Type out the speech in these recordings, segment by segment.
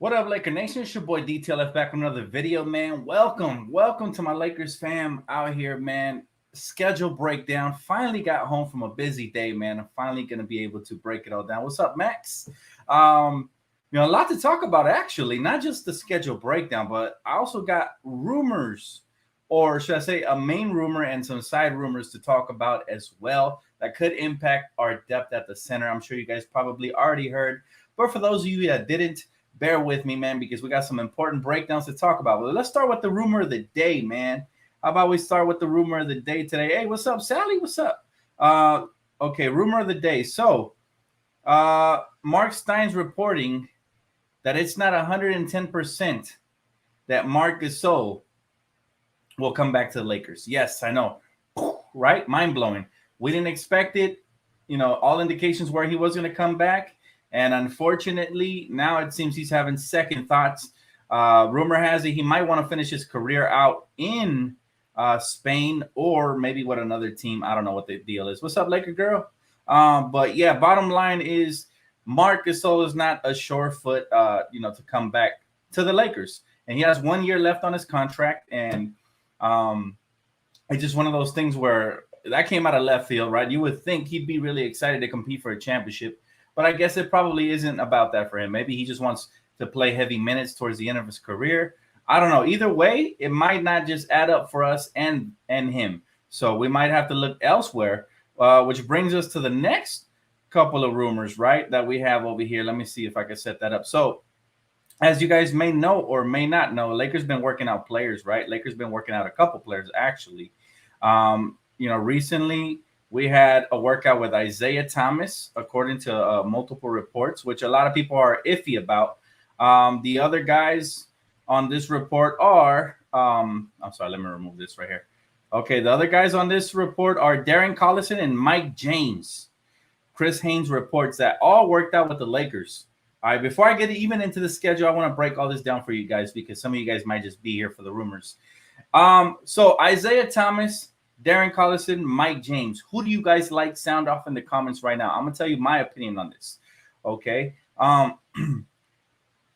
What up, Laker Nation? It's your boy DTLF back with another video, man. Welcome to my Lakers fam out here, man. Schedule breakdown. Finally got home from a busy day, man. I'm finally gonna be able to break it all down. What's up, Max? A lot to talk about actually. Not just the schedule breakdown, but I also got rumors, or should I say, a main rumor and some side rumors to talk about as well that could impact our depth at the center. I'm sure you guys probably already heard, but for those of you that didn't, bear with me, man, because we got some important breakdowns to talk about. Well, let's start with the rumor of the day, man. How about we start with the rumor of the day today? Hey, what's up, Sally? What's up? Okay, rumor of the day. So, Mark Stein's reporting that it's not 110% that Marc Gasol will come back to the Lakers. Yes, I know. Right? Mind blowing. We didn't expect it. All indications were he was going to come back. And unfortunately, now it seems he's having second thoughts. Rumor has it he might want to finish his career out in Spain or maybe with another team. I don't know what the deal is. What's up, Laker girl? But yeah, bottom line is Marc Gasol is not a sure foot, to come back to the Lakers. And he has 1 year left on his contract. And it's just one of those things where that came out of left field, right? You would think he'd be really excited to compete for a championship. But I guess it probably isn't about that for him. Maybe he just wants to play heavy minutes towards the end of his career. I don't know. Either way, it might not just add up for us and him. So we might have to look elsewhere, which brings us to the next couple of rumors, right, that we have over here. Let me see if I can set that up. So as you guys may know or may not know, Lakers been working out players, right? Lakers been working out a couple players, actually. Recently – we had a workout with Isaiah Thomas, according to multiple reports, which a lot of people are iffy about. The other guys on this report are, I'm sorry, let me remove this right here. Okay, the other guys on this report are Darren Collison and Mike James. Chris Haynes reports that all worked out with the Lakers. All right, before I get even into the schedule, I want to break all this down for you guys because some of you guys might just be here for the rumors. So Isaiah Thomas, Darren Collison, Mike James. Who do you guys like? Sound off in the comments right now. I'm going to tell you my opinion on this. Okay.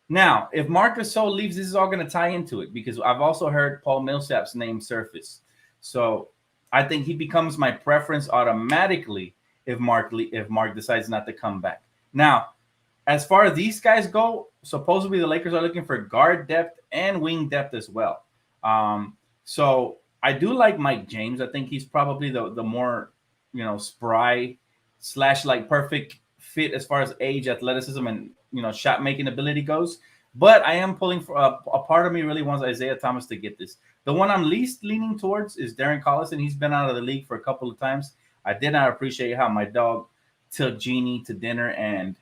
Now, if Marc Gasol leaves, this is all going to tie into it because I've also heard Paul Millsap's name surface. So I think he becomes my preference automatically if Mark decides not to come back. Now, as far as these guys go, supposedly the Lakers are looking for guard depth and wing depth as well. So I do like Mike James. I think he's probably the more, spry / like perfect fit as far as age, athleticism, and, shot making ability goes. But I am pulling for a part of me really wants Isaiah Thomas to get this. The one I'm least leaning towards is Darren Collison. He's been out of the league for a couple of times. I did not appreciate how my dog took Jeannie to dinner and,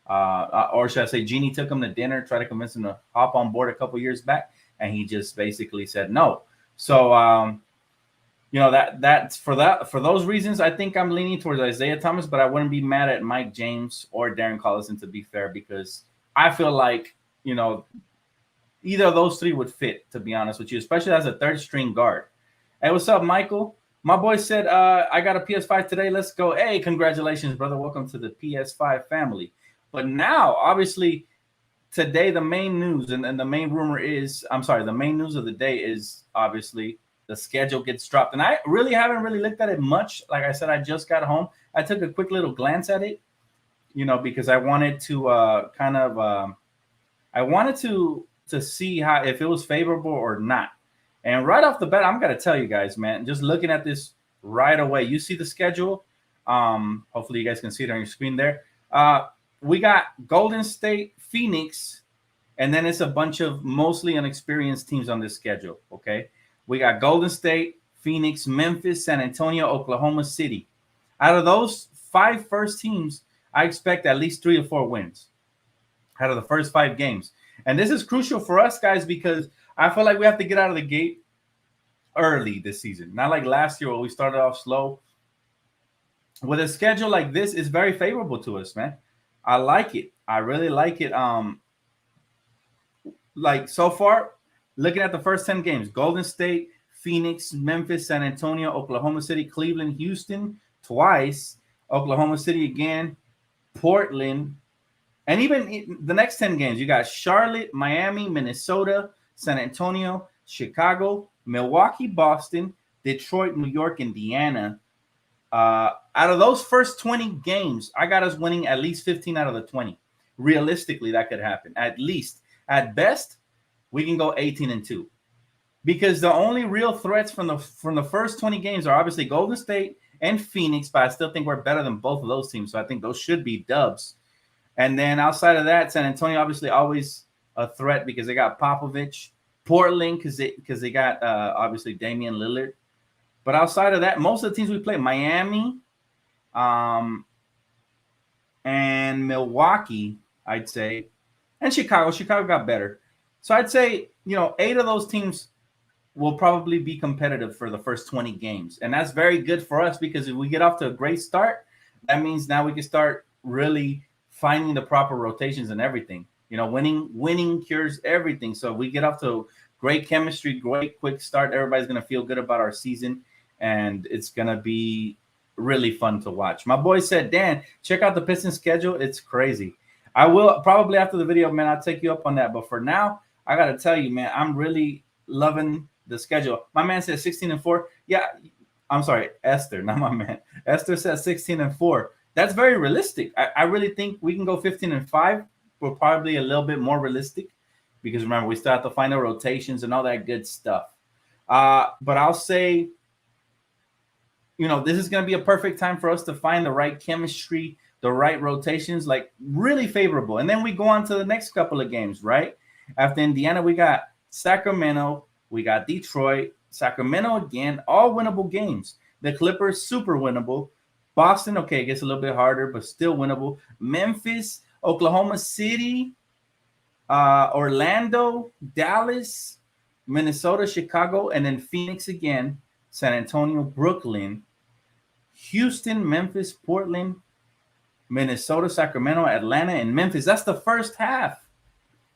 or should I say Jeannie took him to dinner, tried to convince him to hop on board a couple years back. And he just basically said no. So, that's for those reasons, I think I'm leaning towards Isaiah Thomas, but I wouldn't be mad at Mike James or Darren Collison, to be fair, because I feel like, either of those three would fit, to be honest with you, especially as a third string guard. Hey, what's up, Michael? My boy said, I got a PS5 today. Let's go. Hey, congratulations, brother. Welcome to the PS5 family. But now, obviously, today, the main news and the main rumor is, the main news of the day is obviously the schedule gets dropped. And I really haven't looked at it much. Like I said, I just got home. I took a quick little glance at it, because I wanted to I wanted to see how, if it was favorable or not. And right off the bat, I'm going to tell you guys, man, just looking at this right away, you see the schedule. Hopefully you guys can see it on your screen there. We got Golden State, Phoenix, and then it's a bunch of mostly inexperienced teams on this schedule, okay? We got Golden State, Phoenix, Memphis, San Antonio, Oklahoma City. Out of those 5 first teams, I expect at least 3 or 4 wins out of the first 5 games. And this is crucial for us, guys, because I feel like we have to get out of the gate early this season. Not like last year where we started off slow. With a schedule like this, it's very favorable to us, man. I like it. I really like it. Like so far, looking at the first 10 games, Golden State, Phoenix, Memphis, San Antonio, Oklahoma City, Cleveland, Houston twice, Oklahoma City again, Portland, And even the next 10 games, you got Charlotte, Miami, Minnesota, San Antonio, Chicago, Milwaukee, Boston, Detroit, New York, Indiana. Out of those first 20 games, I got us winning at least 15 out of the 20. Realistically, that could happen. At least. At best, we can go 18-2. Because the only real threats from the first 20 games are obviously Golden State and Phoenix, but I still think we're better than both of those teams. So I think those should be dubs. And then outside of that, San Antonio obviously always a threat because they got Popovich. Portland because they got obviously Damian Lillard. But outside of that, most of the teams we play, Miami, and Milwaukee, I'd say, and Chicago. Chicago got better. So I'd say, 8 of those teams will probably be competitive for the first 20 games. And that's very good for us because if we get off to a great start, that means now we can start really finding the proper rotations and everything. Winning cures everything. So we get off to great chemistry, great quick start. Everybody's going to feel good about our season, and it's going to be really fun to watch. My boy said, Dan, check out the Pistons schedule. It's crazy. I will probably after the video, man, I'll take you up on that. But for now, I got to tell you, man, I'm really loving the schedule. My man said 16-4. Yeah, I'm sorry, Esther, not my man. Esther said 16-4. That's very realistic. I really think we can go 15-5. We're probably a little bit more realistic because remember, we still have to find the rotations and all that good stuff. But I'll say, this is going to be a perfect time for us to find the right chemistry, the right rotations, like really favorable. And then we go on to the next couple of games, right? After Indiana, we got Sacramento, we got Detroit, Sacramento again, all winnable games. The Clippers, super winnable. Boston, okay, it gets a little bit harder, but still winnable. Memphis, Oklahoma City, Orlando, Dallas, Minnesota, Chicago, and then Phoenix again, San Antonio, Brooklyn, Houston, Memphis, Portland, Minnesota, Sacramento, Atlanta, and Memphis. That's the first half.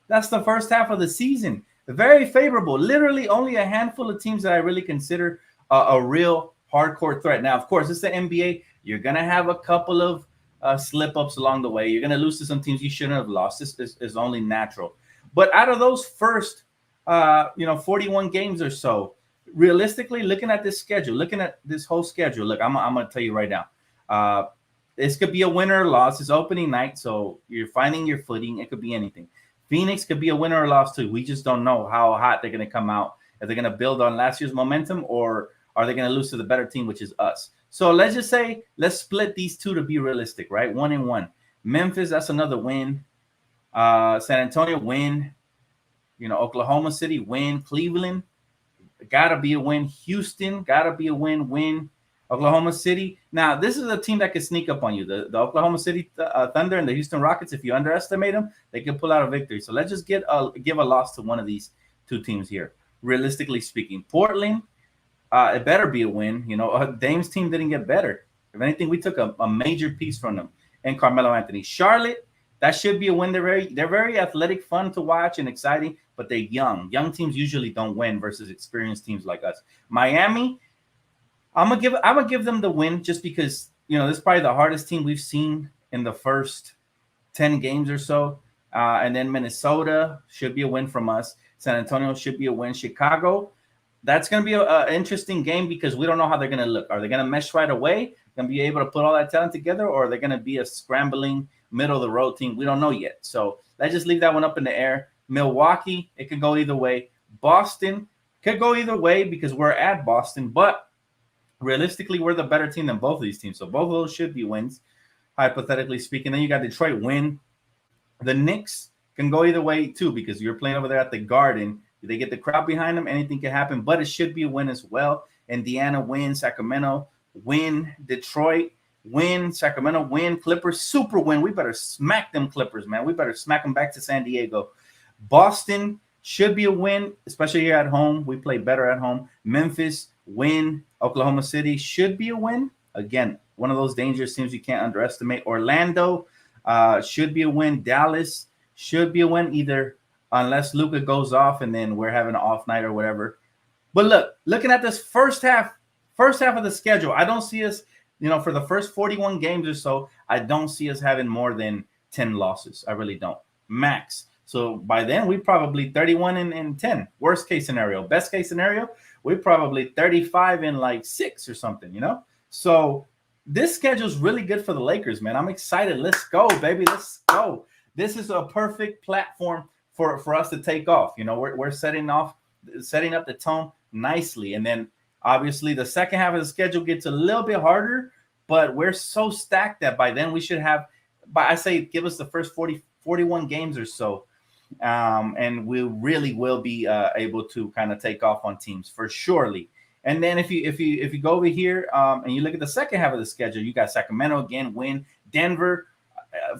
That's the first half of the season. Very favorable. Literally only a handful of teams that I really consider a real hardcore threat. Now, of course, it's the NBA. You're going to have a couple of slip-ups along the way. You're going to lose to some teams you shouldn't have lost. This is only natural. But out of those first, 41 games or so, realistically, looking at this schedule, looking at this whole schedule, look, I'm going to tell you right now. This could be a win or a loss. It's opening night, so you're finding your footing. It could be anything. Phoenix could be a winner or loss too. We just don't know how hot they're going to come out. If they're going to build on last year's momentum, or are they going to lose to the better team, which is us? So let's just say, let's split these two to be realistic, right? 1-1. Memphis, that's another win. San Antonio, win. Oklahoma City, win. Cleveland, gotta be a win. Houston, gotta be a win. Oklahoma City. Now, this is a team that could sneak up on you. The Oklahoma City Thunder and the Houston Rockets, if you underestimate them, they can pull out a victory. So let's just give a loss to one of these two teams here, realistically speaking. Portland, it better be a win. Dame's team didn't get better. If anything, we took a major piece from them. And Carmelo Anthony. Charlotte, that should be a win. They're very athletic, fun to watch, and exciting, but they're young. Young teams usually don't win versus experienced teams like us. Miami, I'm gonna give them the win just because this is probably the hardest team we've seen in the first 10 games or so. And then Minnesota should be a win from us. San Antonio should be a win. Chicago, that's going to be an interesting game because we don't know how they're going to look. Are they going to mesh right away? Going to be able to put all that talent together, or are they going to be a scrambling middle of the road team? We don't know yet. So let's just leave that one up in the air. Milwaukee, it could go either way. Boston could go either way because we're at Boston, but realistically, we're the better team than both of these teams. So both of those should be wins, hypothetically speaking. Then you got Detroit win. The Knicks can go either way too because you're playing over there at the Garden. If they get the crowd behind them, anything can happen, but it should be a win as well. Indiana win, Sacramento win, Detroit win, Sacramento win, Clippers super win. We better smack them Clippers, man. We better smack them back to San Diego. Boston should be a win, especially here at home. We play better at home. Memphis win. Oklahoma City should be a win. Again, one of those dangerous teams you can't underestimate. Orlando should be a win. Dallas should be a win, either unless Luka goes off and then we're having an off night or whatever. But looking at this first half of the schedule, I don't see us, for the first 41 games or so, I don't see us having more than 10 losses. I really don't. Max. So by then, we probably 31 and 10. Worst case scenario. Best case scenario, we probably 35 and like 6 or something, you know? So this schedule is really good for the Lakers, man. I'm excited. Let's go, baby. Let's go. This is a perfect platform for us to take off. You know, we're setting up the tone nicely. And then obviously the second half of the schedule gets a little bit harder, but we're so stacked that by then we should have, I say, give us the first 41 games or so. And we really will be able to kind of take off on teams for surely. And then if you go over here and you look at the second half of the schedule, you got Sacramento again, win, Denver,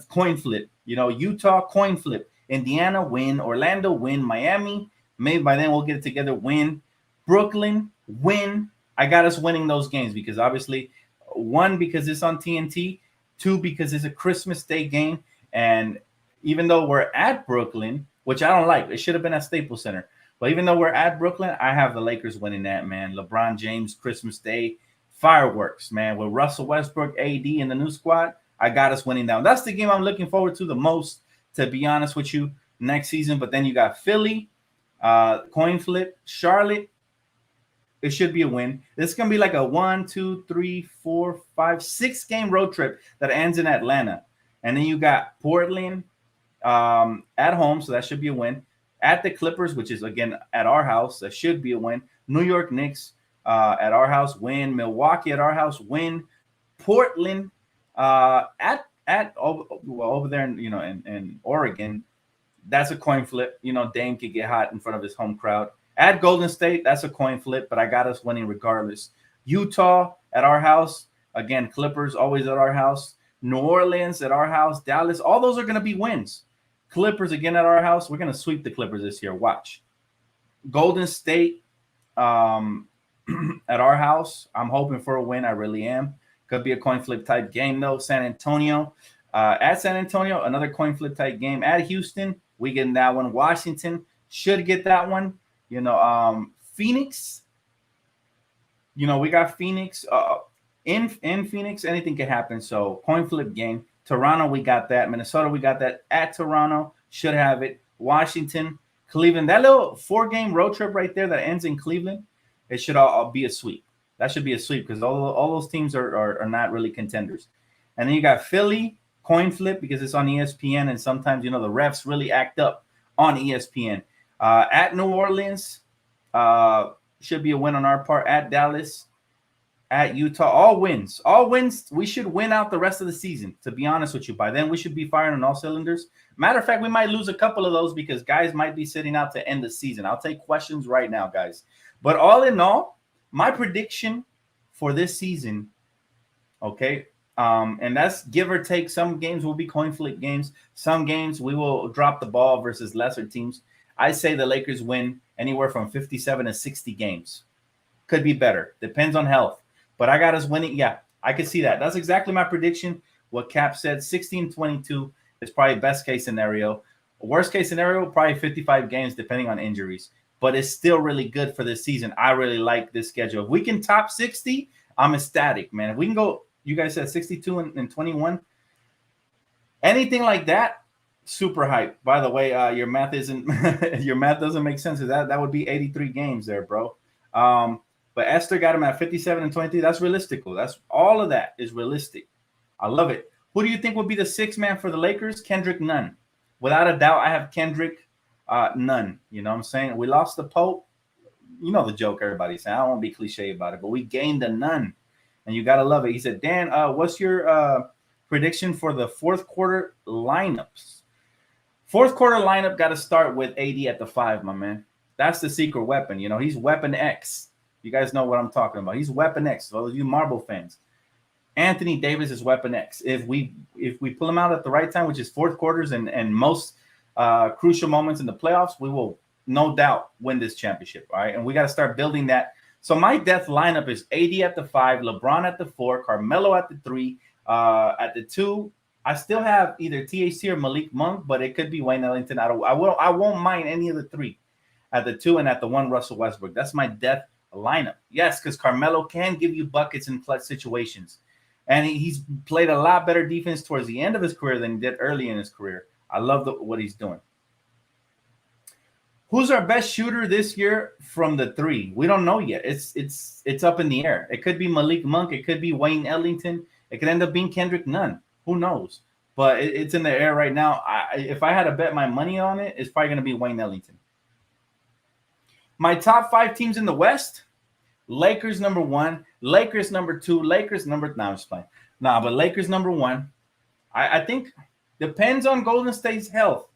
coin flip, you know, Utah, coin flip, Indiana, win, Orlando, win, Miami, maybe by then we'll get it together, win, Brooklyn, win. I got us winning those games because obviously, one, because it's on TNT, two, because it's a Christmas Day game, and even though we're at Brooklyn, which I don't like, it should have been at Staples Center. But even though we're at Brooklyn, I have the Lakers winning that, man. LeBron James, Christmas Day, fireworks, man. With Russell Westbrook, AD, and the new squad, I got us winning down. That's the game I'm looking forward to the most, to be honest with you, next season. But then you got Philly, coin flip, Charlotte. It should be a win. This is going to be like a 1, 2, 3, 4, 5, 6 game road trip that ends in Atlanta. And then you got Portland at home, so that should be a win. At the Clippers, which is, again, at our house, that should be a win. New York Knicks at our house, win. Milwaukee at our house, win. Portland over there in Oregon, that's a coin flip. You know, Dame could get hot in front of his home crowd. At Golden State, that's a coin flip, but I got us winning regardless. Utah at our house, again, Clippers always at our house. New Orleans at our house, Dallas, all those are going to be wins. Clippers again at our house. We're going to sweep the Clippers this year. Watch. Golden State at our house. I'm hoping for a win. I really am. Could be a coin flip type game, though. San Antonio. At San Antonio, another coin flip type game. At Houston, we getting that one. Washington should get that one. You know, Phoenix. You know, we got Phoenix. In Phoenix, anything can happen. So coin flip game. Toronto, we got that. Minnesota, we got that. At Toronto, should have it. Washington, Cleveland. That little 4-game road trip right there that ends in Cleveland, it should all be a sweep. That should be a sweep because all those teams are not really contenders. And then you got Philly, coin flip because it's on ESPN, and sometimes, you know, the refs really act up on ESPN. At New Orleans, should be a win on our part. At Dallas, at Utah, all wins. We should win out the rest of the season, to be honest with you. By then, we should be firing on all cylinders. Matter of fact, we might lose a couple of those because guys might be sitting out to end the season. I'll take questions right now, guys. But all in all, my prediction for this season, okay, and that's give or take. Some games will be coin flip games. Some games we will drop the ball versus lesser teams. I say the Lakers win anywhere from 57 to 60 games. Could be better. Depends on health. But I got us winning. Yeah, I could see that. That's exactly my prediction. What Cap said, 16-22 is probably best case scenario. Worst case scenario, probably 55 games depending on injuries. But it's still really good for this season. I really like this schedule. If we can top 60, I'm ecstatic, man. If we can go, you guys said 62 and 21. Anything like that, super hype. By the way, your math doesn't make sense. That would be 83 games there, bro. But Esther got him at 57 and 23. That's realistic. That's all of that is realistic. I love it. Who do you think would be the sixth man for the Lakers? Kendrick Nunn. Without a doubt, I have Kendrick Nunn. You know what I'm saying? We lost the Pope. You know the joke everybody's saying. I don't want to be cliche about it, but we gained a Nunn. And you got to love it. He said, Dan, what's your prediction for the fourth quarter lineups? Fourth quarter lineup got to start with AD at the 5, my man. That's the secret weapon. You know, he's Weapon X. You guys know what I'm talking about. He's Weapon X. For those of you Marvel fans, Anthony Davis is Weapon X. If we pull him out at the right time, which is fourth quarters and most crucial moments in the playoffs, we will no doubt win this championship. All right, and we got to start building that. So my death lineup is AD at the 5, LeBron at the 4, Carmelo at the 3, at the 2. I still have either THC or Malik Monk, but it could be Wayne Ellington. I won't mind any of the 3 at the 2, and at the 1, Russell Westbrook. That's my death lineup. Yes, because Carmelo can give you buckets in clutch situations. And he's played a lot better defense towards the end of his career than he did early in his career. I love what he's doing. Who's our best shooter this year from the three? We don't know yet. It's up in the air. It could be Malik Monk. It could be Wayne Ellington. It could end up being Kendrick Nunn. Who knows? But it's in the air right now. If I had to bet my money on it, it's probably going to be Wayne Ellington. My top 5 teams in the West: Lakers number 1, Lakers number 2, Lakers number. No, I'm just playing. But Lakers number 1. I think depends on Golden State's health.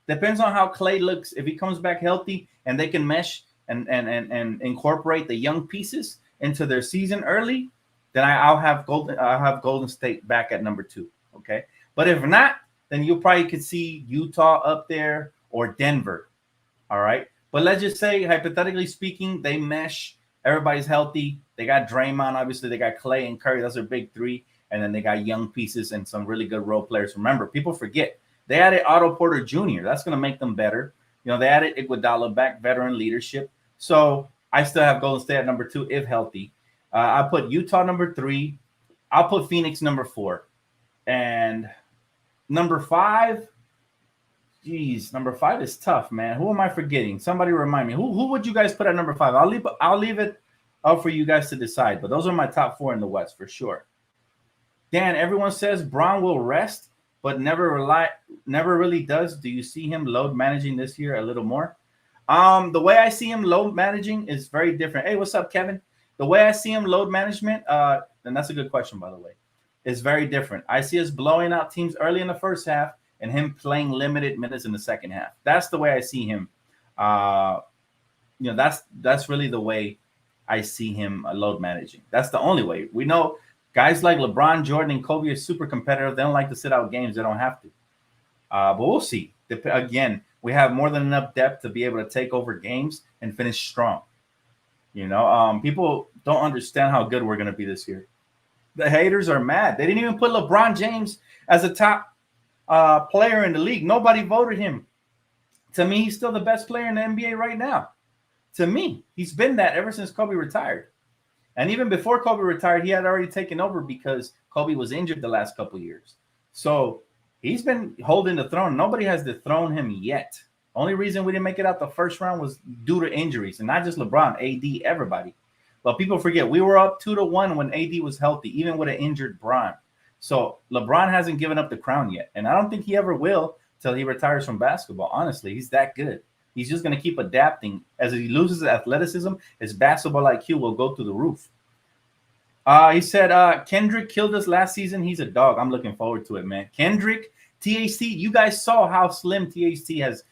Depends on how Clay looks. If he comes back healthy and they can mesh and incorporate the young pieces into their season early, then I'll have Golden State back at number 2. Okay, but if not, then you probably could see Utah up there or Denver. All right, but let's just say, hypothetically speaking, they mesh. Everybody's healthy. They got Draymond, obviously. They got Clay and Curry. Those are big 3. And then they got young pieces and some really good role players. Remember, people forget. They added Otto Porter Jr. That's going to make them better. They added Iguodala back, veteran leadership. So I still have Golden State at number 2 if healthy. I put Utah number 3. I'll put Phoenix number 4. And number 5, geez, number 5 is tough, man. Who am I forgetting? Somebody remind me. Who would you guys put at number 5? I'll leave it up for you guys to decide. But those are my top 4 in the West for sure. Dan, everyone says Braun will rest, but never really does. Do you see him load managing this year a little more? The way I see him load managing is very different. Hey, what's up, Kevin? The way I see him load management, and that's a good question, by the way, is very different. I see us blowing out teams early in the first half and him playing limited minutes in the second half. That's the way I see him. That's really the way I see him load managing. That's the only way. We know guys like LeBron, Jordan, and Kobe are super competitive. They don't like to sit out games. They don't have to. But we'll see. Again, we have more than enough depth to be able to take over games and finish strong. People don't understand how good we're going to be this year. The haters are mad. They didn't even put LeBron James as a top player in the league. Nobody voted him. To me, he's still the best player in the NBA right now. To me, he's been that ever since Kobe retired. And even before Kobe retired, he had already taken over because Kobe was injured the last couple of years. So he's been holding the throne. Nobody has dethroned him yet. Only reason we didn't make it out the first round was due to injuries, and not just LeBron, AD, everybody. But people forget we were up 2-1 when AD was healthy, even with an injured Bron. So LeBron hasn't given up the crown yet, and I don't think he ever will till he retires from basketball. Honestly, he's that good. He's just going to keep adapting. As he loses his athleticism, his basketball IQ will go through the roof. He said, Kendrick killed us last season. He's a dog. I'm looking forward to it, man. Kendrick, THT, you guys saw how slim THT has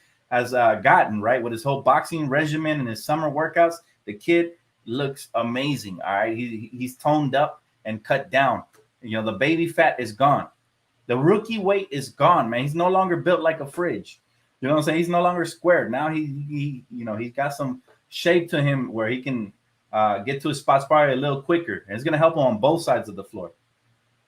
gotten, right? With his whole boxing regimen and his summer workouts. The kid looks amazing, all right? He's toned up and cut down. The baby fat is gone. The rookie weight is gone, man. He's no longer built like a fridge. You know what I'm saying? He's no longer squared. Now he's got some shape to him where he can get to his spots probably a little quicker. And it's going to help him on both sides of the floor.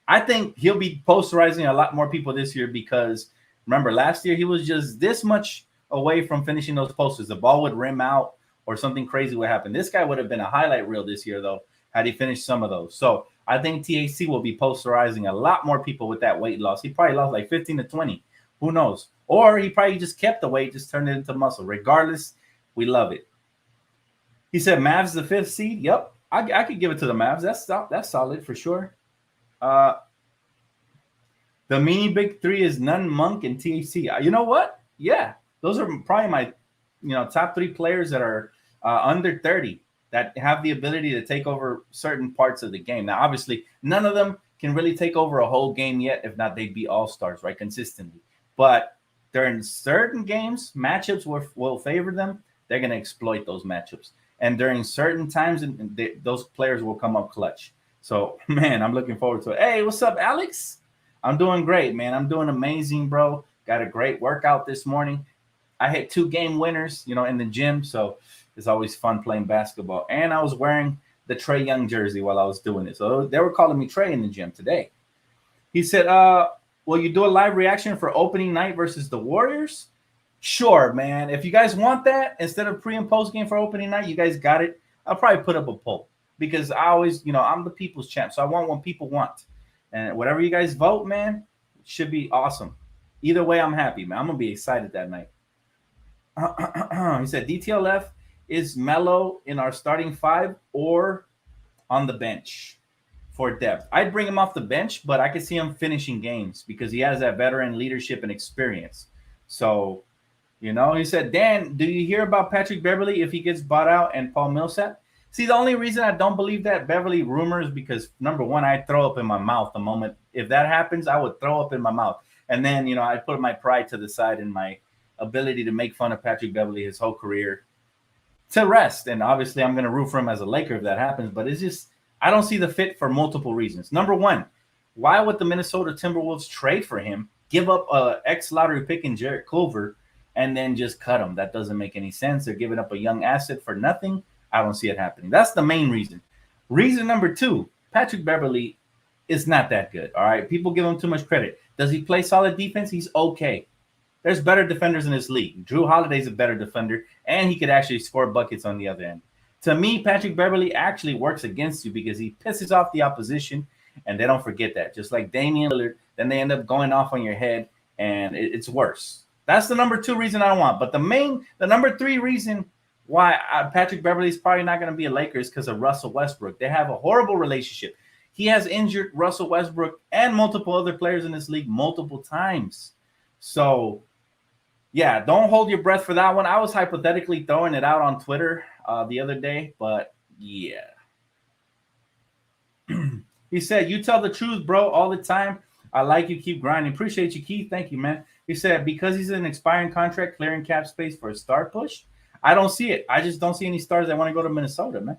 I think he'll be posterizing a lot more people this year because, remember, last year he was just this much away from finishing those posters. The ball would rim out or something crazy would happen. This guy would have been a highlight reel this year, though, had he finished some of those. So I think THC will be posterizing a lot more people with that weight loss. He probably lost like 15 to 20. Who knows? Or he probably just kept the weight, just turned it into muscle. Regardless, we love it. He said Mavs the 5th seed. Yep, I could give it to the Mavs. That's solid for sure. The mini big 3 is Nunn, Monk, and THC. You know what? Yeah, those are probably my top 3 players that are under 30 that have the ability to take over certain parts of the game. Now, obviously, none of them can really take over a whole game yet. If not, they'd be all-stars, right, consistently. But during certain games, matchups will favor them. They're going to exploit those matchups. And during certain times, those players will come up clutch. So, man, I'm looking forward to it. Hey, what's up, Alex? I'm doing great, man. I'm doing amazing, bro. Got a great workout this morning. I hit 2 game winners, in the gym. So it's always fun playing basketball. And I was wearing the Trae Young jersey while I was doing it. So they were calling me Trae in the gym today. He said, will you do a live reaction for opening night versus the Warriors? Sure, man. If you guys want that, instead of pre and post game for opening night, you guys got it. I'll probably put up a poll because I always, I'm the people's champ. So I want what people want. And whatever you guys vote, man, should be awesome. Either way, I'm happy, man. I'm gonna be excited that night. He said DTLF is Melo in our starting five or on the bench for depth. I'd bring him off the bench, but I could see him finishing games because he has that veteran leadership and experience. So, he said, Dan, do you hear about Patrick Beverley if he gets bought out and Paul Millsap? See, the only reason I don't believe that Beverly rumor is because, number one, I throw up in my mouth the moment. If that happens, I would throw up in my mouth. And then, I put my pride to the side and my ability to make fun of Patrick Beverley his whole career to rest. And obviously, I'm going to root for him as a Laker if that happens. But it's just, I don't see the fit for multiple reasons. Number one, why would the Minnesota Timberwolves trade for him, give up a ex-lottery pick in Jarrett Culver, and then just cut him? That doesn't make any sense. They're giving up a young asset for nothing. I don't see it happening. That's the main reason. Reason number two, Patrick Beverley is not that good. All right. People give him too much credit. Does he play solid defense? He's okay. There's better defenders in this league. Drew Holiday's a better defender, and he could actually score buckets on the other end. To me, Patrick Beverley actually works against you because he pisses off the opposition, and they don't forget that. Just like Damian Lillard, then they end up going off on your head, and it's worse. That's the number two reason I don't want. But the number three reason why Patrick Beverley is probably not going to be a Laker is because of Russell Westbrook. They have a horrible relationship. He has injured Russell Westbrook and multiple other players in this league multiple times. So, yeah, don't hold your breath for that one. I was hypothetically throwing it out on Twitter the other day, but yeah. He said, you tell the truth, bro, all the time. I like you. Keep grinding. Appreciate you, Keith. Thank you, man. He said, because he's in an expiring contract, clearing cap space for a star push. I don't see it. I just don't see any stars that want to go to Minnesota, man.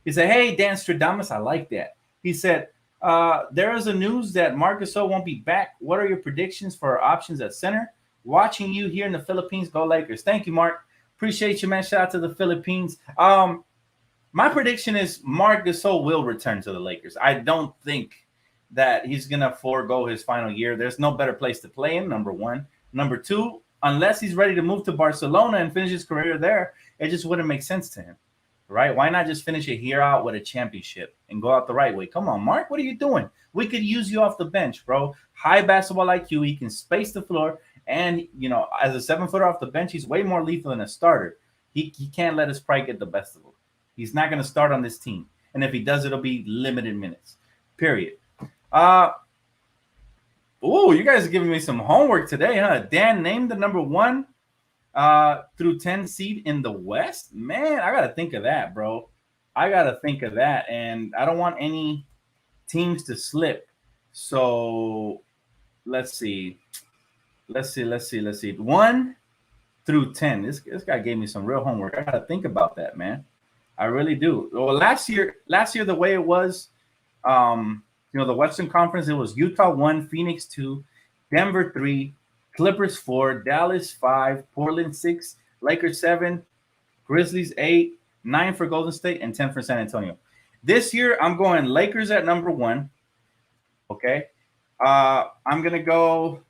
He said, hey, Dan Stradamus, I like that. He said, there is a news that Marc Gasol won't be back. What are your predictions for our options at center? Watching you here in the Philippines. Go Lakers. Thank you, Mark. Appreciate you, man. Shout out to the Philippines. My prediction is Marc Gasol will return to the Lakers. I don't think that he's going to forego his final year. There's no better place to play him, number one. Number two, unless he's ready to move to Barcelona and finish his career there, it just wouldn't make sense to him, right? Why not just finish a year out with a championship and go out the right way? Come on, Mark, what are you doing? We could use you off the bench, bro. High basketball IQ. He can space the floor. And, as a 7-footer off the bench, he's way more lethal than a starter. He can't let his pride get the best of him. He's not going to start on this team. And if he does, it'll be limited minutes, period. You guys are giving me some homework today, huh? Dan, name the number 1 through 10 seed in the West. Man, I got to think of that, bro. I got to think of that. And I don't want any teams to slip. So let's see. 1 through 10. This guy gave me some real homework. I got to think about that, man. I really do. Well, last year, the way it was, the Western Conference, it was Utah 1, Phoenix 2, Denver 3, Clippers 4, Dallas 5, Portland 6, Lakers 7, Grizzlies 8, 9 for Golden State, and 10 for San Antonio. This year, I'm going Lakers at number 1. Okay. I'm going to go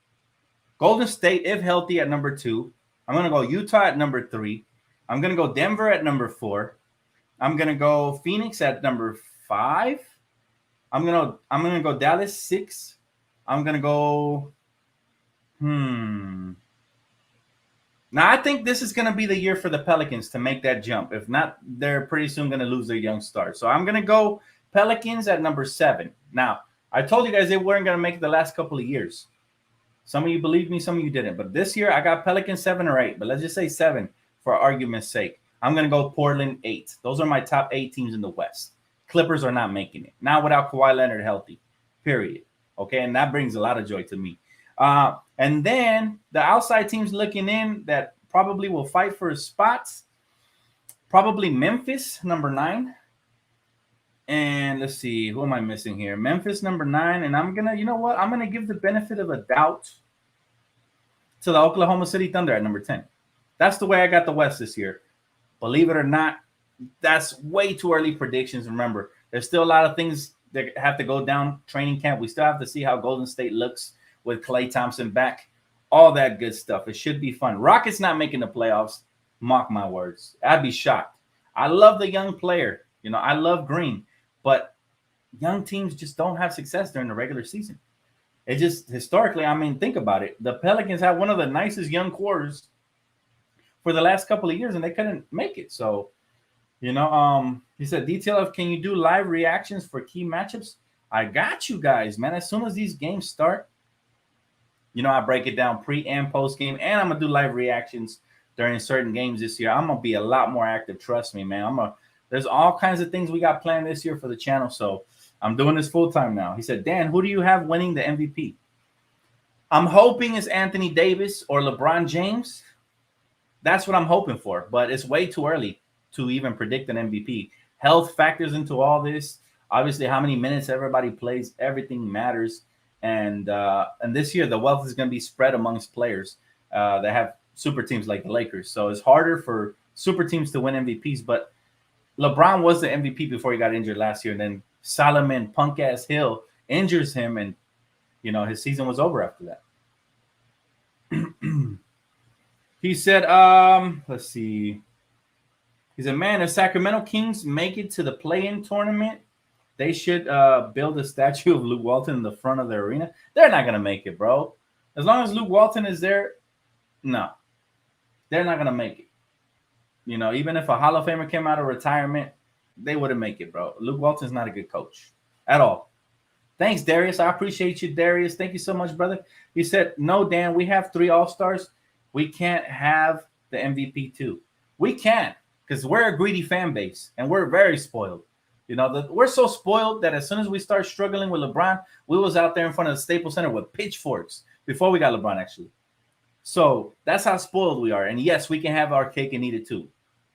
Golden State, if healthy, at number 2. I'm going to go Utah at number 3. I'm going to go Denver at number 4. I'm going to go Phoenix at number 5. I'm gonna go Dallas 6. I'm gonna go. Now I think this is gonna be the year for the Pelicans to make that jump. If not, they're pretty soon gonna lose their young stars. So I'm gonna go Pelicans at number 7. Now I told you guys they weren't gonna make it the last couple of years. Some of you believed me, some of you didn't. But this year I got Pelicans 7 or 8. But let's just say 7 for argument's sake. I'm gonna go Portland 8. Those are my top 8 teams in the West. Clippers are not making it. Not without Kawhi Leonard healthy, period. Okay, and that brings a lot of joy to me. And then the outside teams looking in that probably will fight for spots, probably Memphis, number 9. And let's see, who am I missing here? Memphis, number 9. And I'm going to, I'm going to give the benefit of a doubt to the Oklahoma City Thunder at number 10. That's the way I got the West this year. Believe it or not, that's way too early predictions. Remember, there's still a lot of things that have to go down training camp. We still have to see how Golden State looks with Klay Thompson back, all that good stuff. It should be fun. Rockets not making the playoffs. Mark my words. I'd be shocked. I love the young player. I love Green, but young teams just don't have success during the regular season. It just historically, I mean, think about it. The Pelicans had one of the nicest young cores for the last couple of years, and they couldn't make it. So, he said, DTLF, can you do live reactions for key matchups? I got you guys, man. As soon as these games start, I break it down pre and post game, and I'm gonna do live reactions during certain games this year. I'm gonna be a lot more active. Trust me, man. There's all kinds of things we got planned this year for the channel, so I'm doing this full time now. He said, Dan, who do you have winning the MVP? I'm hoping it's Anthony Davis or LeBron James. That's what I'm hoping for, but it's way too early to even predict an MVP. Health factors into all this. Obviously, how many minutes everybody plays, everything matters. And this year, the wealth is going to be spread amongst players that have super teams like the Lakers. So it's harder for super teams to win MVPs. But LeBron was the MVP before he got injured last year. And then Solomon, punk-ass Hill, injures him. And, his season was over after that. He said, let's see. He said, man, if Sacramento Kings make it to the play-in tournament, they should build a statue of Luke Walton in the front of the arena. They're not going to make it, bro. As long as Luke Walton is there, no. They're not going to make it. Even if a Hall of Famer came out of retirement, they wouldn't make it, bro. Luke Walton's not a good coach at all. Thanks, Darius. I appreciate you, Darius. Thank you so much, brother. He said, no, Dan, we have 3 All-Stars. We can't have the MVP too. We can't because we're a greedy fan base and we're very spoiled. We're so spoiled that as soon as we start struggling with LeBron, we was out there in front of the Staples Center with pitchforks before we got LeBron, actually. So that's how spoiled we are. And yes, we can have our cake and eat it too.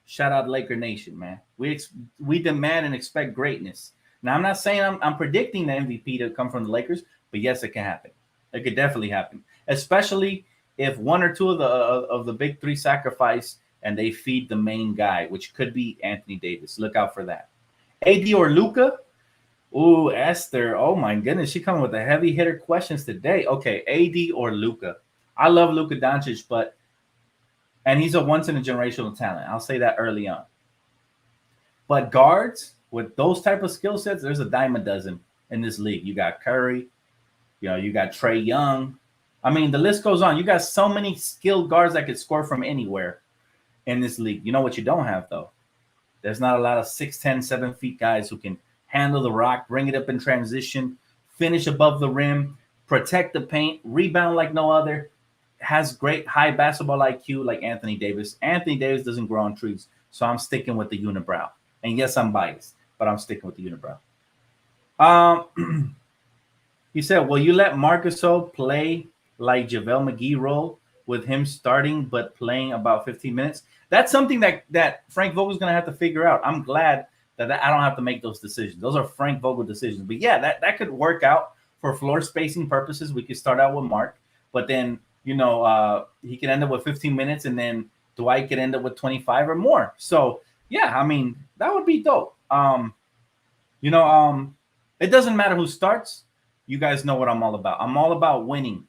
Shout out Laker Nation, man. We demand and expect greatness. Now, I'm not saying I'm predicting the MVP to come from the Lakers, but yes, it can happen. It could definitely happen, especially if 1 or 2 of the big 3 sacrifice and they feed the main guy, which could be Anthony Davis. Look out for that. AD or Luka? Ooh, Esther. Oh, my goodness. She coming with the heavy hitter questions today. Okay, AD or Luka. I love Luka Doncic, and he's a once-in-a-generational talent. I'll say that early on. But guards with those type of skill sets, there's a dime a dozen in this league. You got Curry. You got Trae Young. I mean, the list goes on. You got so many skilled guards that could score from anywhere in this league. You know what you don't have, though? There's not a lot of 6'10", 7 feet guys who can handle the rock, bring it up in transition, finish above the rim, protect the paint, rebound like no other, has great high basketball IQ like Anthony Davis. Anthony Davis doesn't grow on trees, so I'm sticking with the unibrow. And yes, I'm biased, but I'm sticking with the unibrow. He said, will you let Marc Gasol play like JaVale McGee role with him starting but playing about 15 minutes? That's something that Frank Vogel's going to have to figure out. I'm glad that I don't have to make those decisions. Those are Frank Vogel decisions. But yeah, that could work out for floor spacing purposes. We could start out with Mark, but then, he could end up with 15 minutes and then Dwight could end up with 25 or more. So yeah, I mean, that would be dope. It doesn't matter who starts. You guys know what I'm all about. I'm all about winning.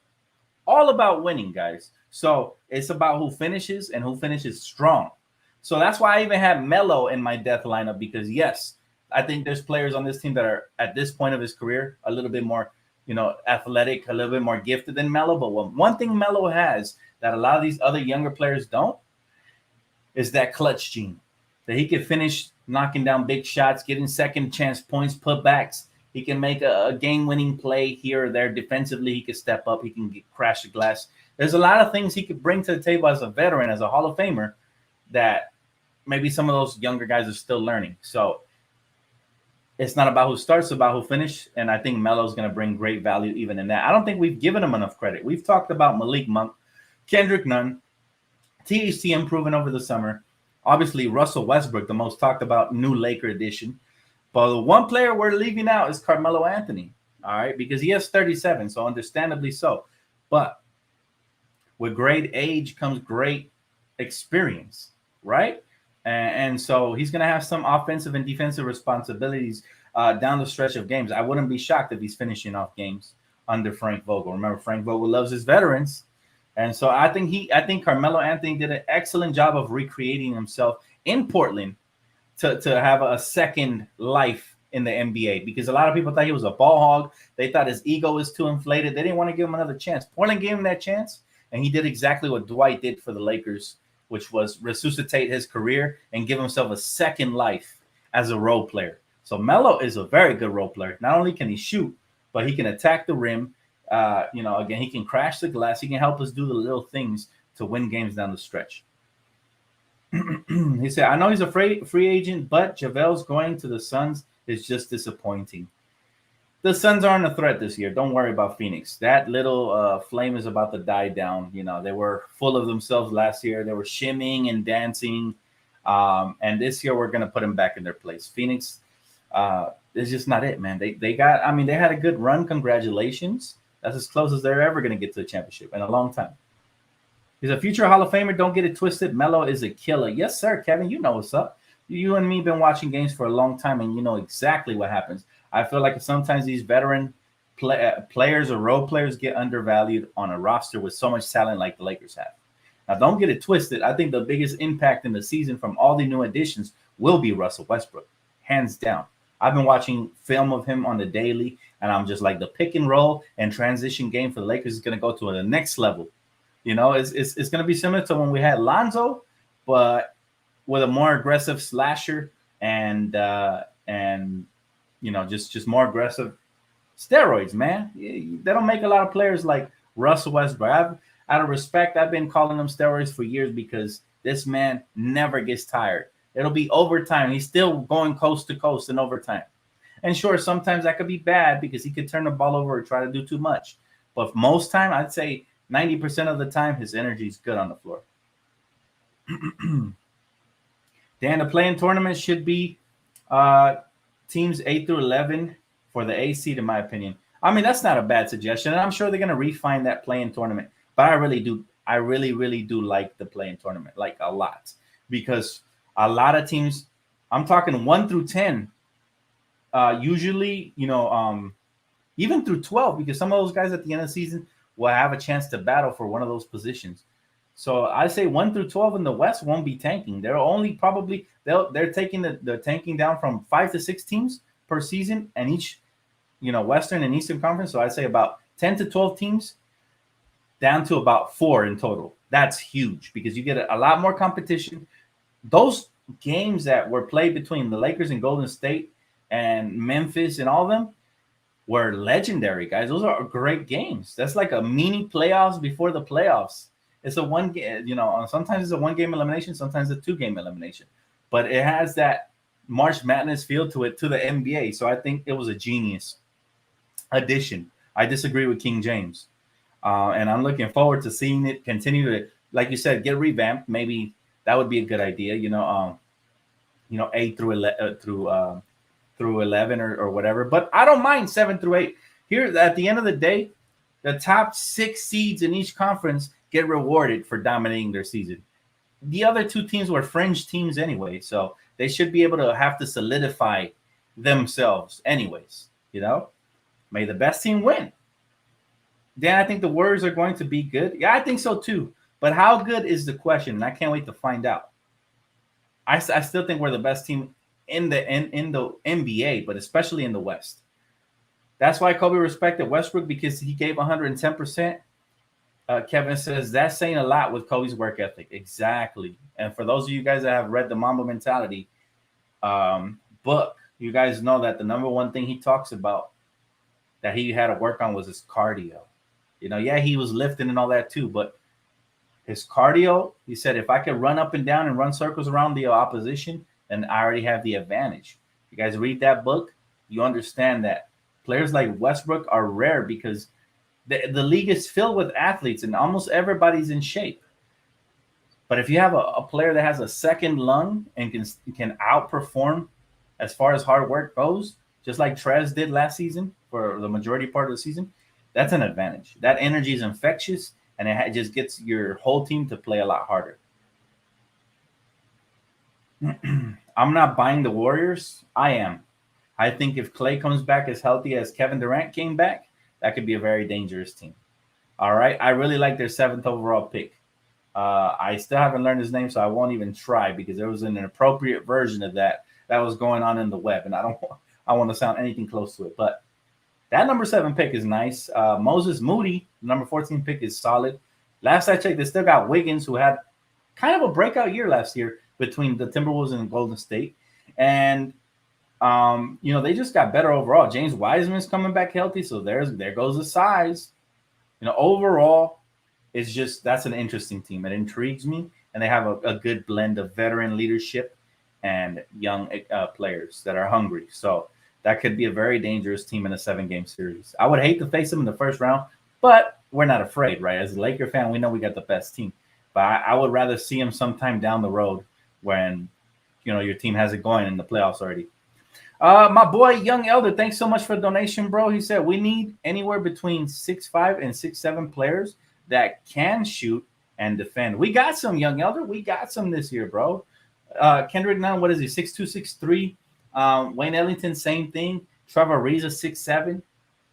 All about winning, guys. So it's about who finishes and who finishes strong. So that's why I even have Melo in my death lineup, because yes, I think there's players on this team that are at this point of his career a little bit more, athletic, a little bit more gifted than Melo. But one thing Melo has that a lot of these other younger players don't is that clutch gene, that he can finish knocking down big shots, getting second chance points, putbacks. He can make a game-winning play here or there. Defensively, he can step up. He can crash the glass. There's a lot of things he could bring to the table as a veteran, as a Hall of Famer, that maybe some of those younger guys are still learning. So it's not about who starts, it's about who finishes. And I think Melo's going to bring great value even in that. I don't think we've given him enough credit. We've talked about Malik Monk, Kendrick Nunn, THT improving over the summer. Obviously, Russell Westbrook, the most talked about new Laker addition. But the one player we're leaving out is Carmelo Anthony, all right, because he has 37, so understandably so. But with great age comes great experience, right? And so he's going to have some offensive and defensive responsibilities down the stretch of games. I wouldn't be shocked if he's finishing off games under Frank Vogel. Remember, Frank Vogel loves his veterans. And so I think Carmelo Anthony did an excellent job of recreating himself in Portland to have a second life in the NBA because a lot of people thought he was a ball hog. They thought his ego was too inflated. They didn't want to give him another chance. Portland gave him that chance, and he did exactly what Dwight did for the Lakers, which was resuscitate his career and give himself a second life as a role player. So Melo is a very good role player. Not only can he shoot, but he can attack the rim. Again, he can crash the glass. He can help us do the little things to win games down the stretch. He said, I know he's a free agent, but JaVale's going to the Suns is just disappointing. The Suns aren't a threat this year. Don't worry about Phoenix. That little flame is about to die down. They were full of themselves last year. They were shimmying and dancing. And this year we're going to put them back in their place. Phoenix is just not it, man. They had a good run. Congratulations. That's as close as they're ever going to get to the championship in a long time. He's a future Hall of Famer. Don't get it twisted. Melo is a killer. Yes, sir, Kevin. You know what's up. You and me been watching games for a long time, and you know exactly what happens. I feel like sometimes these veteran players or role players get undervalued on a roster with so much talent like the Lakers have. Now, don't get it twisted. I think the biggest impact in the season from all the new additions will be Russell Westbrook, hands down. I've been watching film of him on the daily, and I'm just like the pick and roll and transition game for the Lakers is going to go to the next level. It's going to be similar to when we had Lonzo, but with a more aggressive slasher and just more aggressive steroids, man. They don't make a lot of players like Russell Westbrook. Out of respect, I've been calling them steroids for years because this man never gets tired. It'll be overtime. He's still going coast to coast in overtime. And sure, sometimes that could be bad because he could turn the ball over or try to do too much. But most time, I'd say 90% of the time, his energy is good on the floor. Dan, the play-in tournament should be teams 8 through 11 for the A seed, in my opinion. I mean, that's not a bad suggestion, and I'm sure they're going to refine that play-in tournament. But I really do like the play-in tournament, like a lot, because a lot of teams, I'm talking 1 through 10, usually, even through 12, because some of those guys at the end of the season will have a chance to battle for one of those positions. So I say 1 through 12 in the West won't be tanking. They're only probably they're taking the tanking down from 5 to 6 teams per season, and each Western and Eastern Conference. So I say about 10 to 12 teams down to about 4 in total. That's huge because you get a lot more competition. Those games that were played between the Lakers and Golden State and Memphis and all of them were legendary, guys. Those are great games. That's like a mini playoffs before the playoffs. It's a one game, sometimes it's a 1-game elimination, sometimes a 2-game elimination, but it has that March Madness feel to it, to the NBA. So I think it was a genius addition. I disagree with King James, and I'm looking forward to seeing it continue to, like you said, get revamped. Maybe that would be a good idea. 8 through 11 or whatever. But I don't mind 7 through 8. Here, at the end of the day, the top 6 seeds in each conference get rewarded for dominating their season. The other 2 teams were fringe teams anyway, so they should be able to have to solidify themselves anyways. May the best team win. Dan, I think the Warriors are going to be good. Yeah, I think so too. But how good is the question? And I can't wait to find out. I still think we're the best team in the NBA, but especially in the West. That's why Kobe respected Westbrook, because he gave 110%. Kevin says that's saying a lot with Kobe's work ethic. Exactly. And for those of you guys that have read the Mamba Mentality book, you guys know that the number one thing he talks about that he had to work on was his cardio. Yeah, he was lifting and all that too, but his cardio, he said, if I could run up and down and run circles around the opposition, then I already have the advantage. You guys read that book, you understand that players like Westbrook are rare because the league is filled with athletes and almost everybody's in shape. But if you have a player that has a second lung and can outperform as far as hard work goes, just like Trez did last season for the majority part of the season, that's an advantage. That energy is infectious, and it just gets your whole team to play a lot harder. I'm not buying the Warriors. I am. I think if Klay comes back as healthy as Kevin Durant came back, that could be a very dangerous team. All right. I really like their 7th overall pick. I still haven't learned his name, so I won't even try because there was an inappropriate version of that was going on in the web, and I I want to sound anything close to it. But that number 7 pick is nice. Moses Moody, number 14 pick, is solid. Last I checked, they still got Wiggins, who had kind of a breakout year last year between the Timberwolves and Golden State. And they just got better overall. James Wiseman's coming back healthy, so there goes the size. Overall, it's just that's an interesting team. It intrigues me, and they have a good blend of veteran leadership and young players that are hungry. So that could be a very dangerous team in a 7-game series. I would hate to face them in the first round, but we're not afraid, right? As a Laker fan, we know we got the best team. But I would rather see them sometime down the road when your team has it going in the playoffs already. My boy Young Elder, thanks so much for the donation, bro. He said we need anywhere between 6'5" and 6'7" players that can shoot and defend. We got some, Young Elder. We got some this year, bro. Kendrick Nunn, what is he? 6'2", 6'3". Wayne Ellington, same thing. Trevor Ariza, 6'7".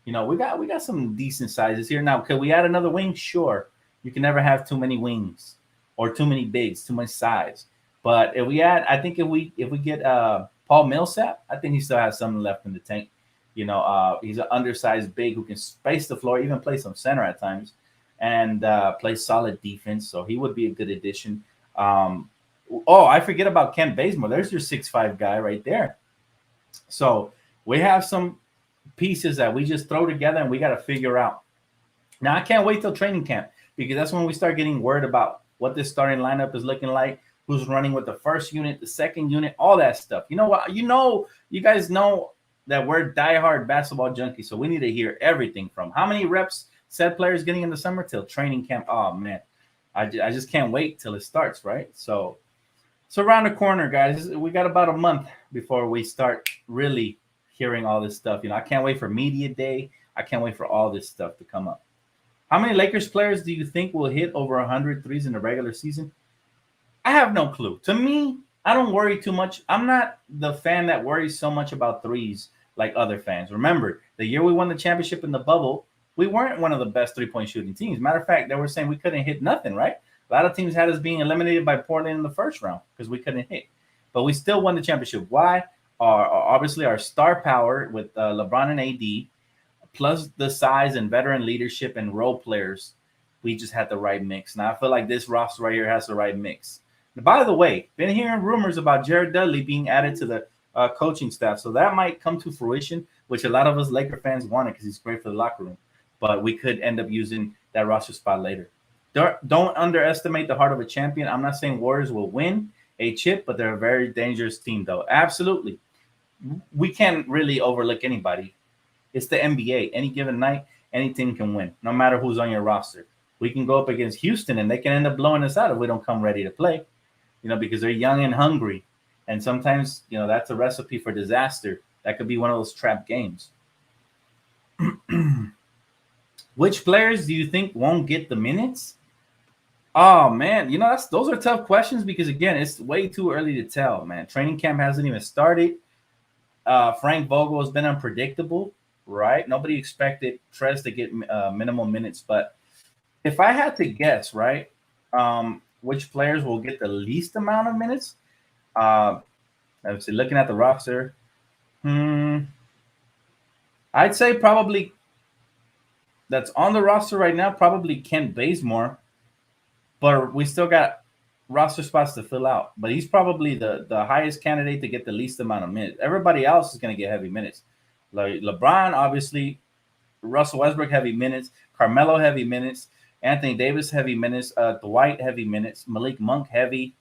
We got some decent sizes here. Now, could we add another wing? Sure. You can never have too many wings or too many bigs, too much size. But if we get Paul Millsap, I think he still has something left in the tank. He's an undersized big who can space the floor, even play some center at times, and play solid defense. So he would be a good addition. I forget about Kent Bazemore. There's your 6'5" guy right there. So we have some pieces that we just throw together and we got to figure out. Now, I can't wait till training camp because that's when we start getting word about what this starting lineup is looking like, who's running with the first unit, the second unit, all that stuff. You know what? You guys know that we're diehard basketball junkies, so we need to hear everything from how many reps said players getting in the summer till training camp. Oh, man. I just can't wait till it starts, right? So around the corner, guys. We got about a month before we start really hearing all this stuff. I can't wait for media day. I can't wait for all this stuff to come up. How many Lakers players do you think will hit over 100 threes in the regular season? I have no clue. To me, I don't worry too much. I'm not the fan that worries so much about threes like other fans. Remember, the year we won the championship in the bubble, we weren't one of the best three-point shooting teams. Matter of fact, they were saying we couldn't hit nothing, right? A lot of teams had us being eliminated by Portland in the first round because we couldn't hit. But we still won the championship. Why? Obviously, our star power with LeBron and AD, plus the size and veteran leadership and role players, we just had the right mix. Now, I feel like this roster right here has the right mix. And by the way, been hearing rumors about Jared Dudley being added to the coaching staff. So that might come to fruition, which a lot of us Laker fans wanted because he's great for the locker room. But we could end up using that roster spot later. Don't underestimate the heart of a champion. I'm not saying Warriors will win a chip, but they're a very dangerous team, though. Absolutely. We can't really overlook anybody. It's the NBA. Any given night, any team can win, no matter who's on your roster. We can go up against Houston, and they can end up blowing us out if we don't come ready to play, because they're young and hungry. And sometimes, that's a recipe for disaster. That could be one of those trap games. Which players do you think won't get the minutes? Oh, man, those are tough questions because, again, it's way too early to tell, man. Training camp hasn't even started. Frank Vogel has been unpredictable, right? Nobody expected Trez to get minimal minutes. But if I had to guess, right, which players will get the least amount of minutes, let's see, looking at the roster, I'd say probably that's on the roster right now, probably Kent Bazemore. But we still got roster spots to fill out. But he's probably the highest candidate to get the least amount of minutes. Everybody else is going to get heavy minutes. Like LeBron, obviously. Russell Westbrook, heavy minutes. Carmelo, heavy minutes. Anthony Davis, heavy minutes. Dwight, heavy minutes. Malik Monk, heavy.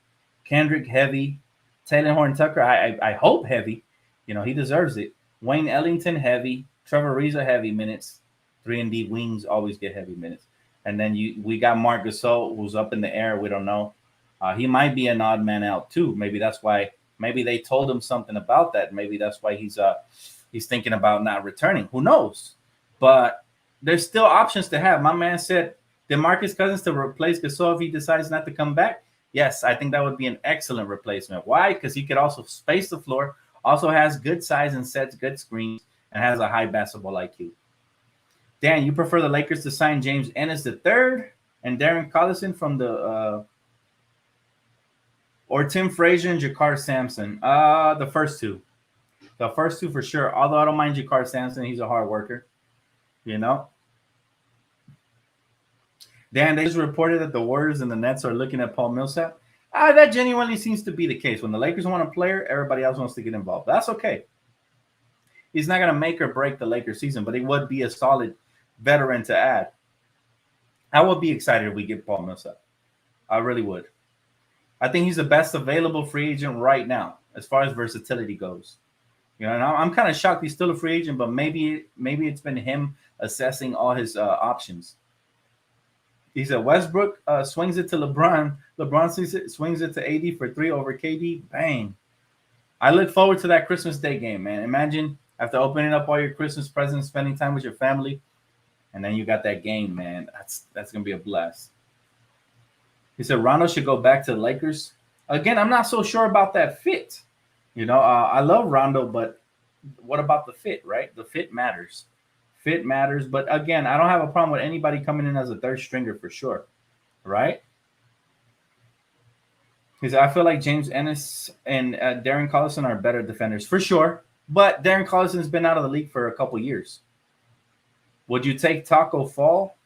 Kendrick, heavy. Taylor Horton-Tucker, I hope heavy. He deserves it. Wayne Ellington, heavy. Trevor Ariza, heavy minutes. 3-and-D wings always get heavy minutes. And then we got Marc Gasol, who's up in the air. We don't know. He might be an odd man out too. Maybe that's why. Maybe they told him something about that. Maybe that's why he's thinking about not returning. Who knows? But there's still options to have. My man said DeMarcus Cousins to replace Gasol if he decides not to come back. Yes, I think that would be an excellent replacement. Why? Because he could also space the floor. Also has good size and sets good screens and has a high basketball IQ. Dan, you prefer the Lakers to sign James Ennis III and Darren Collison from the or Tim Frazier and Jakar Sampson? The first two. The first two for sure. Although I don't mind Jakar Sampson, he's a hard worker. You know. Dan, they just reported that the Warriors and the Nets are looking at Paul Millsap. That genuinely seems to be the case. When the Lakers want a player, everybody else wants to get involved. That's okay. He's not going to make or break the Lakers season, but he would be a solid veteran to add. I would be excited if we get Paul Millsap. I really would. I think he's the best available free agent right now as far as versatility goes. You know, and I'm kind of shocked he's still a free agent, but maybe it's been him assessing all his options. He said Westbrook swings it to LeBron. LeBron swings it to AD for 3 over KD. Bang. I look forward to that Christmas Day game, man. Imagine after opening up all your Christmas presents, spending time with your family, and then you got that game, man. That's going to be a blast. He said Rondo should go back to the Lakers. Again, I'm not so sure about that fit. You know, I love Rondo, but what about the fit, right? The fit matters. Fit matters. But again, I don't have a problem with anybody coming in as a third stringer for sure, right? Because I feel like James Ennis and Darren Collison are better defenders for sure. But Darren Collison's been out of the league for a couple years. Would you take Taco Fall?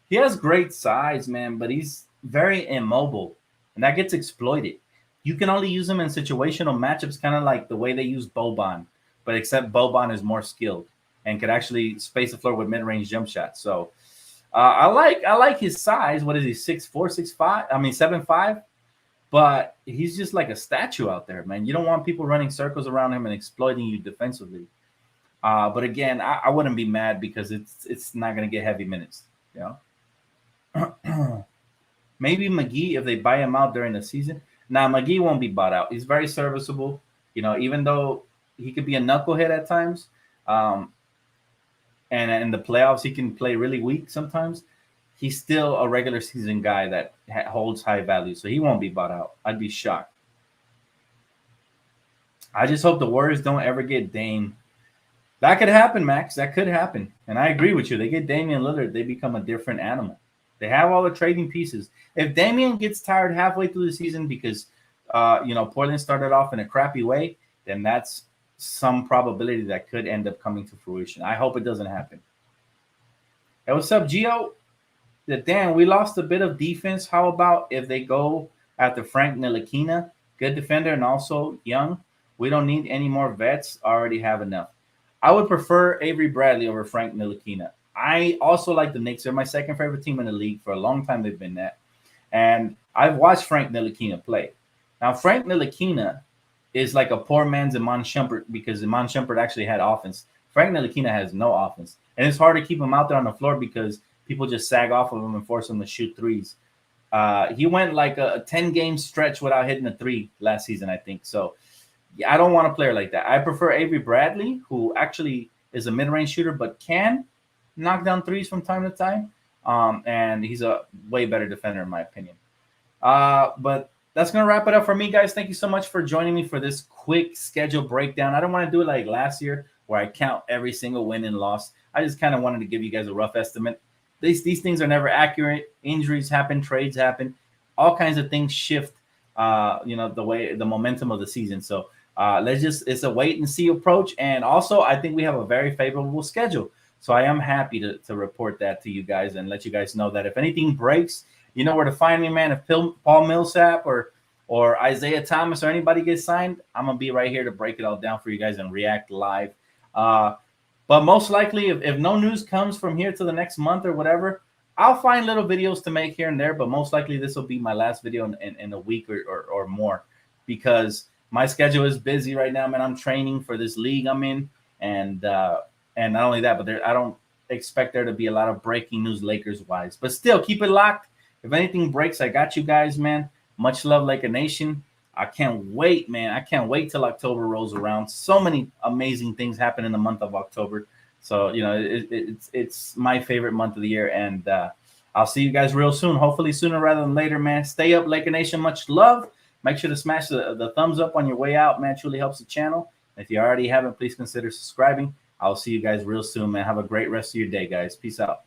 He has great size, man, but he's very immobile, and that gets exploited. You can only use him in situational matchups, kind of like the way they use Boban, but except Boban is more skilled and could actually space the floor with mid-range jump shots. So I like his size. What is he, 6'4", 6'5"? I mean 7'5", but he's just like a statue out there, man. You don't want people running circles around him and exploiting you defensively. But again, I wouldn't be mad because it's not going to get heavy minutes. You know. Maybe McGee if they buy him out during the season. Now McGee won't be bought out. He's very serviceable. You know, even though he could be a knucklehead at times, and in the playoffs he can play really weak sometimes. He's still a regular season guy that holds high value, so he won't be bought out. I'd be shocked. I just hope the Warriors don't ever get Dame. That could happen, Max. That could happen. And I agree with you. They get Damian Lillard, they become a different animal. They have all the trading pieces. If Damian gets tired halfway through the season because, Portland started off in a crappy way, then that's some probability that could end up coming to fruition. I hope it doesn't happen. Hey, what's up, Gio? Dan, we lost a bit of defense. How about if they go after Frank Ntilikina, good defender and also young? We don't need any more vets. Already have enough. I would prefer Avery Bradley over Frank Ntilikina. I also like the Knicks. They're my second favorite team in the league. For a long time, they've been that. And I've watched Frank Ntilikina play. Now, Frank Ntilikina is like a poor man's Iman Shumpert because Iman Shumpert actually had offense. Frank Ntilikina has no offense. And it's hard to keep him out there on the floor because people just sag off of him and force him to shoot threes. He went like a 10-game stretch without hitting a three last season, I think. So, yeah, I don't want a player like that. I prefer Avery Bradley, who actually is a mid-range shooter but can knock down threes from time to time. And he's a way better defender, in my opinion. But that's going to wrap it up for me, guys. Thank you so much for joining me for this quick schedule breakdown. I don't want to do it like last year where I count every single win and loss. I just kind of wanted to give you guys a rough estimate. These things are never accurate. Injuries happen, trades happen, all kinds of things shift, the momentum of the season. So it's a wait and see approach. And also, I think we have a very favorable schedule. So I am happy to report that to you guys and let you guys know that if anything breaks, you know where to find me, man. If Paul Millsap or Isaiah Thomas or anybody gets signed, I'm going to be right here to break it all down for you guys and react live. But most likely, if no news comes from here to the next month or whatever, I'll find little videos to make here and there. But most likely, this will be my last video in a week or more because my schedule is busy right now, man. I'm training for this league I'm in. And not only that, but I don't expect there to be a lot of breaking news Lakers-wise. But still, keep it locked. If anything breaks, I got you guys, man. Much love, Laker Nation. I can't wait, man. I can't wait till October rolls around. So many amazing things happen in the month of October. So, it's my favorite month of the year. And I'll see you guys real soon. Hopefully sooner rather than later, man. Stay up, Laker Nation. Much love. Make sure to smash the thumbs up on your way out, man. It truly helps the channel. If you already haven't, please consider subscribing. I'll see you guys real soon, man. Have a great rest of your day, guys. Peace out.